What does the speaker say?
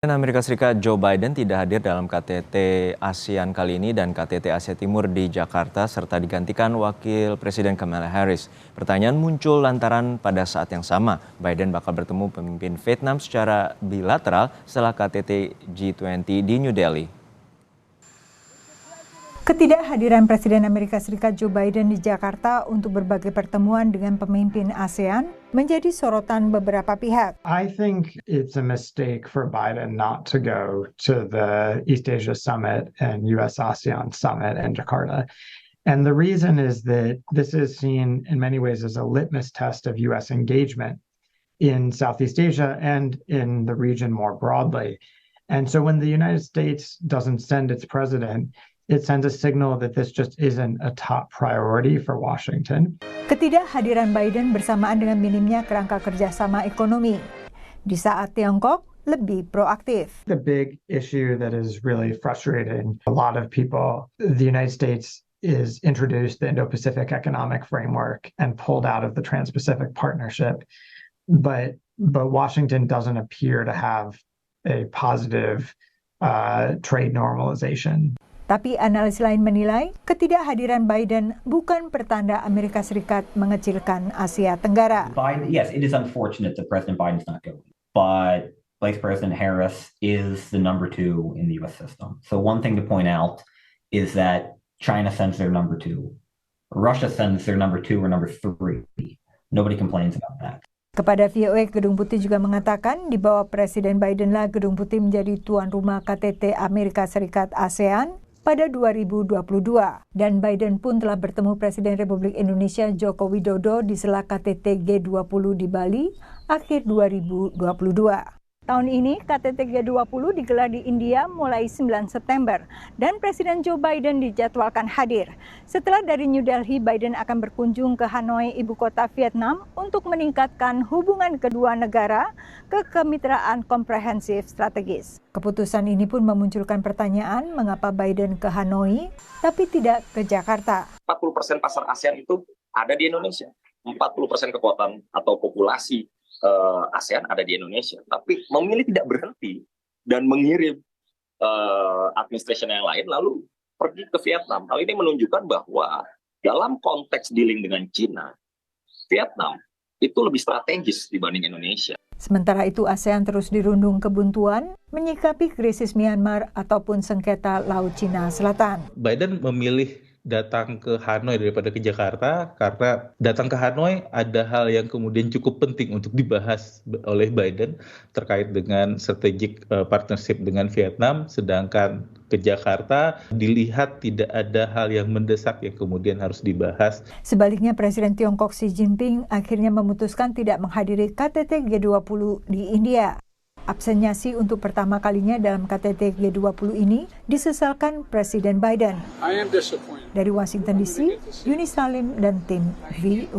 Presiden Amerika Serikat Joe Biden tidak hadir dalam KTT ASEAN kali ini dan KTT Asia Timur di Jakarta serta digantikan Wakil Presiden Kamala Harris. Pertanyaan muncul lantaran pada saat yang sama Biden bakal bertemu pemimpin Vietnam secara bilateral setelah KTT G20 di New Delhi. Ketidakhadiran Presiden Amerika Serikat Joe Biden di Jakarta untuk berbagai pertemuan dengan pemimpin ASEAN menjadi sorotan beberapa pihak. I think it's a mistake for Biden not to go to the East Asia Summit and US-ASEAN Summit in Jakarta. And the reason is that this is seen in many ways as a litmus test of US engagement in Southeast Asia and in the region more broadly. And so when the United States doesn't send its president, it sends a signal that this just isn't a top priority for Washington. Ketidakhadiran Biden bersamaan dengan minimnya kerangka kerjasama ekonomi di saat Tiongkok lebih proaktif. The big issue that is really frustrating a lot of people, the United States is introduced the Indo-Pacific Economic Framework and pulled out of the Trans-Pacific Partnership, but Washington doesn't appear to have a positive trade normalization. Tapi analis lain menilai ketidakhadiran Biden bukan pertanda Amerika Serikat mengecilkan Asia Tenggara. Yes, it is unfortunate that President Biden is not going, but Vice President Harris is the number 2 in the U.S. system. So one thing to point out is that China sends their number 2, Russia sends their number 2 or number 3. Nobody complains about that. Kepada VOA, Gedung Putih juga mengatakan di bawah Presiden Biden-lah Gedung Putih menjadi tuan rumah KTT Amerika Serikat ASEAN pada 2022. Dan Biden pun telah bertemu Presiden Republik Indonesia Joko Widodo di sela KTT G20 di Bali akhir 2022. Tahun ini KTT G20 digelar di India mulai 9 September dan Presiden Joe Biden dijadwalkan hadir. Setelah dari New Delhi, Biden akan berkunjung ke Hanoi, ibu kota Vietnam, untuk meningkatkan hubungan kedua negara ke kemitraan komprehensif strategis. Keputusan ini pun memunculkan pertanyaan mengapa Biden ke Hanoi tapi tidak ke Jakarta. 40% pasar ASEAN itu ada di Indonesia. 40% kekuatan atau populasi ASEAN ada di Indonesia, tapi memilih tidak berhenti dan mengirim administration yang lain lalu pergi ke Vietnam. Hal ini menunjukkan bahwa dalam konteks dealing dengan China, Vietnam itu lebih strategis dibanding Indonesia. Sementara itu ASEAN terus dirundung kebuntuan menyikapi krisis Myanmar ataupun sengketa Laut Cina Selatan. Biden memilih datang ke Hanoi daripada ke Jakarta karena datang ke Hanoi ada hal yang kemudian cukup penting untuk dibahas oleh Biden terkait dengan strategic partnership dengan Vietnam, sedangkan ke Jakarta dilihat tidak ada hal yang mendesak yang kemudian harus dibahas. Sebaliknya Presiden Tiongkok Xi Jinping akhirnya memutuskan tidak menghadiri KTT G20 di India. Absennya Xi untuk pertama kalinya dalam KTT G20 ini disesalkan Presiden Biden. Dari Washington DC, Yuni Salim dan tim VOA.